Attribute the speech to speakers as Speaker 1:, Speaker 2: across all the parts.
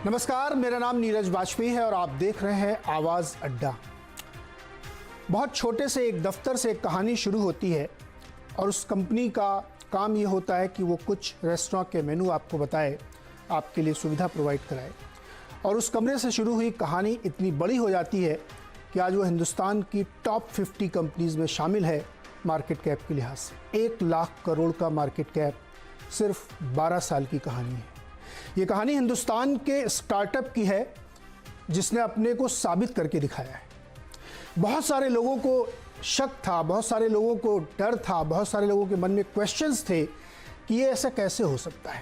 Speaker 1: नमस्कार, मेरा नाम नीरज वाजपेयी है और आप देख रहे हैं आवाज़ अड्डा। बहुत छोटे से एक दफ्तर से एक कहानी शुरू होती है और उस कंपनी का काम ये होता है कि वो कुछ रेस्टोरेंट के मेनू आपको बताए, आपके लिए सुविधा प्रोवाइड कराए। और उस कमरे से शुरू हुई कहानी इतनी बड़ी हो जाती है कि आज वो हिंदुस्तान की टॉप 50 कंपनीज़ में शामिल है मार्केट कैप के लिहाज से। 1 लाख करोड़ का मार्केट कैप, सिर्फ 12 साल की कहानी है। ये कहानी हिंदुस्तान के स्टार्टअप की है जिसने अपने को साबित करके दिखाया है। बहुत सारे लोगों को शक था, बहुत सारे लोगों को डर था, बहुत सारे लोगों के मन में क्वेश्चंस थे कि ये ऐसा कैसे हो सकता है।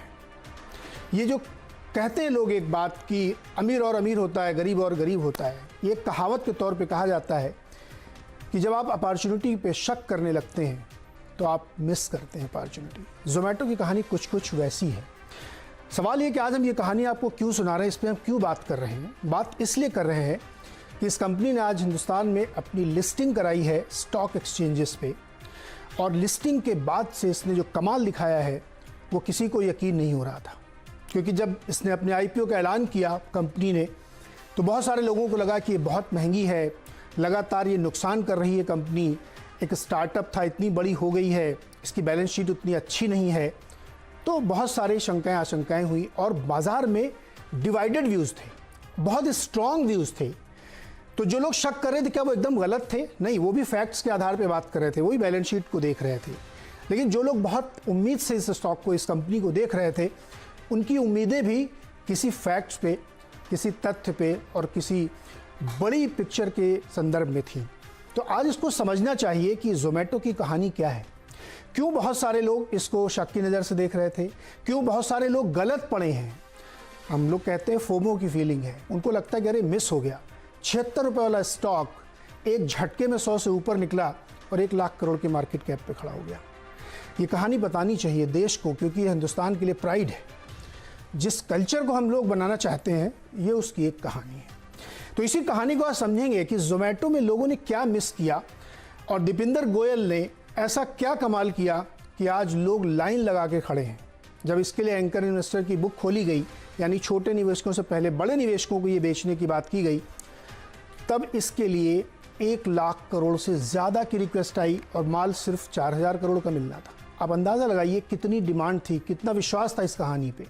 Speaker 1: ये जो कहते हैं लोग एक बात कि अमीर और अमीर होता है, गरीब और गरीब होता है, ये एक कहावत के तौर पे कहा जाता है कि जब आप अपॉर्चुनिटी पे शक करने लगते हैं तो आप मिस करते हैं अपॉर्चुनिटी। जोमेटो की कहानी कुछ कुछ वैसी है। सवाल ये कि आज हम ये कहानी आपको क्यों सुना रहे हैं, इस पर हम क्यों बात कर रहे हैं। बात इसलिए कर रहे हैं कि इस कंपनी ने आज हिंदुस्तान में अपनी लिस्टिंग कराई है स्टॉक एक्सचेंजेस पे, और लिस्टिंग के बाद से इसने जो कमाल दिखाया है वो किसी को यकीन नहीं हो रहा था। क्योंकि जब इसने अपने आईपीओ का ऐलान किया कंपनी ने, तो बहुत सारे लोगों को लगा कि ये बहुत महंगी है, लगातार ये नुकसान कर रही है कंपनी, एक स्टार्टअप था, इतनी बड़ी हो गई है, इसकी बैलेंस शीट उतनी अच्छी नहीं है। तो बहुत सारे शंकाएं आशंकाएं हुई और बाज़ार में डिवाइडेड व्यूज़ थे, बहुत स्ट्रॉन्ग व्यूज़ थे। तो जो लोग शक कर रहे थे क्या वो एकदम गलत थे? नहीं, वो भी फैक्ट्स के आधार पे बात कर रहे थे, वही बैलेंस शीट को देख रहे थे। लेकिन जो लोग बहुत उम्मीद से इस स्टॉक को, इस कंपनी को देख रहे थे, उनकी उम्मीदें भी किसी फैक्ट्स पे, किसी तथ्य पे और किसी बड़ी पिक्चर के संदर्भ में थी। तो आज इसको समझना चाहिए कि जोमेटो की कहानी क्या है, क्यों बहुत सारे लोग इसको शक की नज़र से देख रहे थे, क्यों बहुत सारे लोग गलत पड़े हैं। हम लोग कहते हैं फोमो की फीलिंग है, उनको लगता है कि अरे मिस हो गया। 76 रुपये वाला स्टॉक एक झटके में 100 से ऊपर निकला और 1 लाख करोड़ के मार्केट कैप पे खड़ा हो गया। ये कहानी बतानी चाहिए देश को, क्योंकि ये हिंदुस्तान के लिए प्राइड है। जिस कल्चर को हम लोग बनाना चाहते हैं, ये उसकी एक कहानी है। तो इसी कहानी को आज समझेंगे कि जोमेटो में लोगों ने क्या मिस किया और दीपिंदर गोयल ने ऐसा क्या कमाल किया कि आज लोग लाइन लगा के खड़े हैं। जब इसके लिए एंकर इन्वेस्टर की बुक खोली गई, यानी छोटे निवेशकों से पहले बड़े निवेशकों को ये बेचने की बात की गई, तब इसके लिए 1 लाख करोड़ से ज़्यादा की रिक्वेस्ट आई और माल सिर्फ 4000 करोड़ का मिलना था। आप अंदाज़ा लगाइए कितनी डिमांड थी, कितना विश्वास था इस कहानी पे।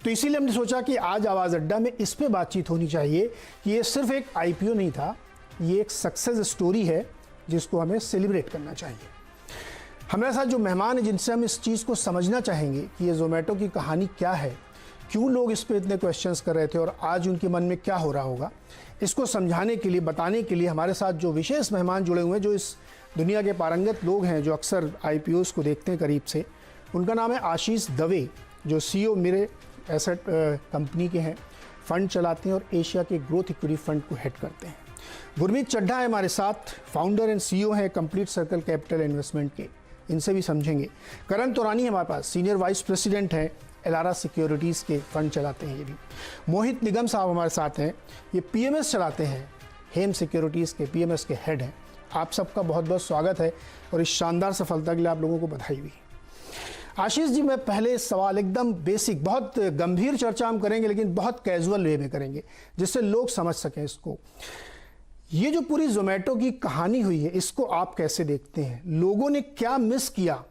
Speaker 1: तो इसीलिए हमने सोचा कि आज आवाज़ अड्डा में इस पे बातचीत होनी चाहिए कि ये सिर्फ एक आईपीओ नहीं था, ये एक सक्सेस स्टोरी है जिसको हमें सेलिब्रेट करना चाहिए। हमारे साथ जो मेहमान हैं जिनसे हम इस चीज़ को समझना चाहेंगे कि ये जोमेटो की कहानी क्या है, क्यों लोग इस पे इतने क्वेश्चंस कर रहे थे और आज उनके मन में क्या हो रहा होगा, इसको समझाने के लिए, बताने के लिए हमारे साथ जो विशेष मेहमान जुड़े हुए हैं, जो इस दुनिया के पारंगत लोग हैं, जो अक्सर आईपीओज़ को देखते हैं करीब से। उनका नाम है आशीष दवे, जो सीईओ मेरे एसेट कंपनी के हैं, फंड चलाते हैं और एशिया के ग्रोथ इक्विटी फंड को हेड करते हैं। गुरमीत चड्ढा है हमारे साथ, फाउंडर एंड सीईओ हैं कंप्लीट सर्कल कैपिटल इन्वेस्टमेंट के, इनसे भी समझेंगे। करण तोरानी हमारे पास सीनियर वाइस प्रेसिडेंट हैं, एलारा सिक्योरिटीज़ के फंड चलाते हैं ये भी। मोहित निगम साहब हमारे साथ हैं, ये पीएमएस चलाते हैं, हेम सिक्योरिटीज़ के पीएमएस के हेड हैं। आप सबका बहुत बहुत स्वागत है और इस शानदार सफलता के लिए आप लोगों को बधाई भी। आशीष जी, मैं पहले सवाल एकदम बेसिक, बहुत गंभीर चर्चा हम करेंगे लेकिन बहुत कैजुअल वे में करेंगे जिससे लोग समझ सकें इसको। ये जो पूरी जोमेटो की कहानी हुई है, इसको आप कैसे देखते हैं? लोगों ने क्या मिस किया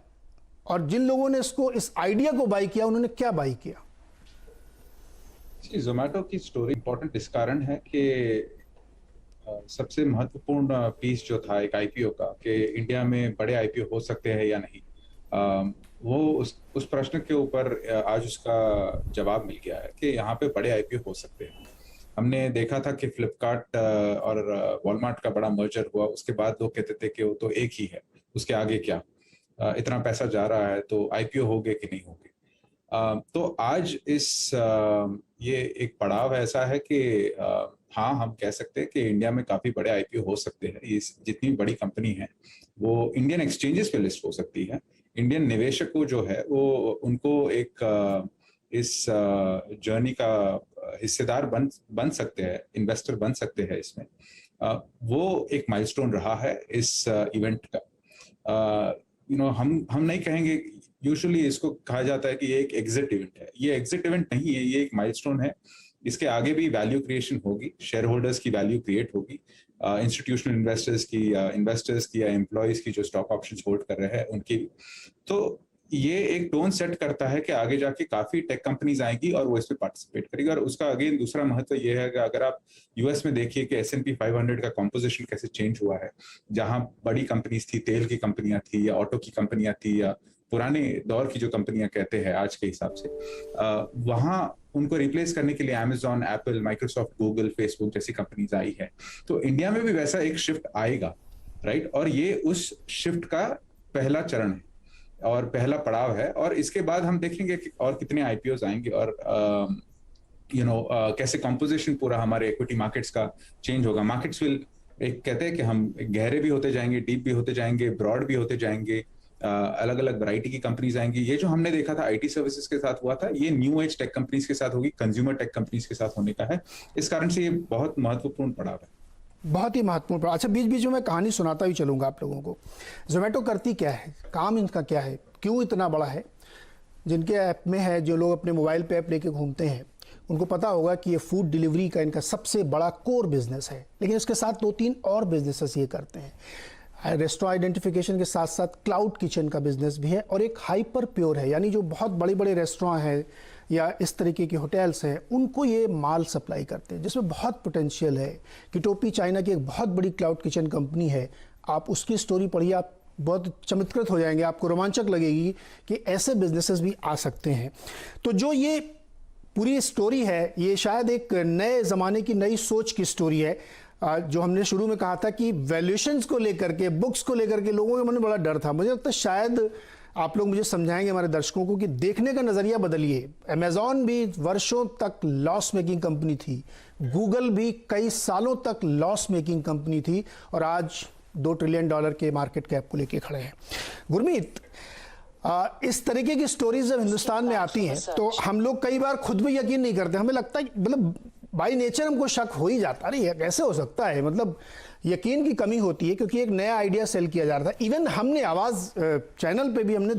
Speaker 1: और जिन लोगों ने इसको, इस आइडिया को बाई किया, उन्होंने क्या बाई किया?
Speaker 2: जोमेटो की स्टोरी इंपॉर्टेंट इस कारण है कि सबसे महत्वपूर्ण पीस जो था एक आईपीओ का, कि इंडिया में बड़े आईपीओ हो सकते हैं या नहीं, वो उस प्रश्न के ऊपर आज उसका जवाब मिल गया है कि यहाँ पे बड़े आईपीओ हो सकते हैं। हमने देखा था कि फ्लिपकार्ट और वॉलमार्ट का बड़ा मर्जर हुआ, उसके बाद लोग कहते थे कि वो तो एक ही है, उसके आगे क्या, इतना पैसा जा रहा है तो आईपीओ होगे कि नहीं होगे। तो आज ये एक पड़ाव ऐसा है कि हाँ, हम कह सकते हैं कि इंडिया में काफी बड़े आईपीओ हो सकते हैं। इस जितनी बड़ी कंपनी है वो इंडियन एक्सचेंजेस पे लिस्ट हो सकती है। इंडियन निवेशकों जो है वो उनको एक इस जर्नी का हिस्सेदार बन सकते हैं, इन्वेस्टर बन सकते हैं इसमें। वो एक माइलस्टोन रहा है इस इवेंट का। हम नहीं कहेंगे, यूजुअली इसको कहा जाता है कि ये एक एग्जिट इवेंट है। ये एग्जिट इवेंट नहीं है, ये एक माइलस्टोन है। इसके आगे भी वैल्यू क्रिएशन होगी, शेयर होल्डर्स की वैल्यू क्रिएट होगी, इंस्टीट्यूशनल इन्वेस्टर्स की या एम्प्लॉयज की जो स्टॉक ऑप्शंस होल्ड कर रहे हैं उनकी। तो ये एक टोन सेट करता है कि आगे जाके काफी टेक कंपनीज आएंगी और वो इसमें पार्टिसिपेट करेगी। और उसका अगेन दूसरा महत्व ये है कि अगर आप यूएस में देखिए कि S&P 500 का कॉम्पोजिशन कैसे चेंज हुआ है, जहां बड़ी कंपनीज थी, तेल की कंपनियां थी या ऑटो की कंपनियां थी या पुराने दौर की जो कंपनियां कहते हैं आज के हिसाब से, वहां उनको रिप्लेस करने के लिए Amazon, Apple, Microsoft, Google, Facebook जैसी कंपनीज आई है। तो इंडिया में भी वैसा एक शिफ्ट आएगा, राइट? और ये उस शिफ्ट का पहला चरण है और पहला पड़ाव है। और इसके बाद हम देखेंगे कि और कितने आईपीओज आएंगे और कैसे कंपोजिशन पूरा हमारे इक्विटी मार्केट्स का चेंज होगा। मार्केट्स विल, एक कहते हैं कि हम गहरे भी होते जाएंगे, डीप भी होते जाएंगे, ब्रॉड भी होते जाएंगे, अलग अलग वैरायटी की कंपनीज आएंगी। ये जो हमने देखा था आईटी सर्विसेज के साथ हुआ था, ये न्यू एज टेक कंपनीज के साथ होगी, कंज्यूमर टेक कंपनीज के साथ होने का है। इस कारण से ये बहुत महत्वपूर्ण पड़ाव है।
Speaker 1: बहुत ही महत्वपूर्ण पड़ाव। अच्छा, बीच बीच में मैं कहानी सुनाता भी चलूंगा आप लोगों को। जोमेटो करती क्या है, काम इनका क्या है, क्यों इतना बड़ा है? जिनके ऐप में है, जो लोग अपने मोबाइल पे ऐप लेके घूमते हैं, उनको पता होगा कि ये फूड डिलीवरी का इनका सबसे बड़ा कोर बिजनेस है। लेकिन इसके साथ 2-3 और बिजनेसेस ये करते हैं। रेस्टोरेंट आइडेंटिफिकेशन के साथ साथ क्लाउड किचन का बिजनेस भी है और एक हाइपर प्योर है, यानी जो बहुत बड़े बड़े रेस्टोरेंट हैं या इस तरीके के होटल्स हैं, उनको ये माल सप्लाई करते हैं, जिसमें बहुत पोटेंशियल है। किटोपी चाइना की एक बहुत बड़ी क्लाउड किचन कंपनी है। आप उसकी स्टोरी पढ़िए, आप बहुत चमत्कृत हो जाएंगे, आपको रोमांचक लगेगी कि ऐसे बिजनेसेस भी आ सकते हैं। तो जो ये पूरी स्टोरी है, ये शायद एक नए ज़माने की नई सोच की स्टोरी है। जो हमने शुरू में कहा था कि वैल्यूएशंस को लेकर के, बुक्स को लेकर के लोगों के मन में बड़ा डर था। मुझे लगता है शायद आप लोग मुझे समझाएंगे, हमारे दर्शकों को, कि देखने का नज़रिया बदलिए। अमेजॉन भी वर्षों तक लॉस मेकिंग कंपनी थी, गूगल भी कई सालों तक लॉस मेकिंग कंपनी थी और आज $2 ट्रिलियन के मार्केट कैप को लेके खड़े हैं। गुरमीत, इस तरीके की स्टोरीज जब हिंदुस्तान में आती हैं तो हम लोग कई बार खुद भी यकीन नहीं करते। हमें लगता है, मतलब बाई नेचर हमको शक हो ही जाता, अरे ये कैसे हो सकता है, मतलब यकीन की कमी होती है, क्योंकि एक नया आइडिया सेल किया जा रहा था। इवन हमने आवाज़ चैनल पे भी हमने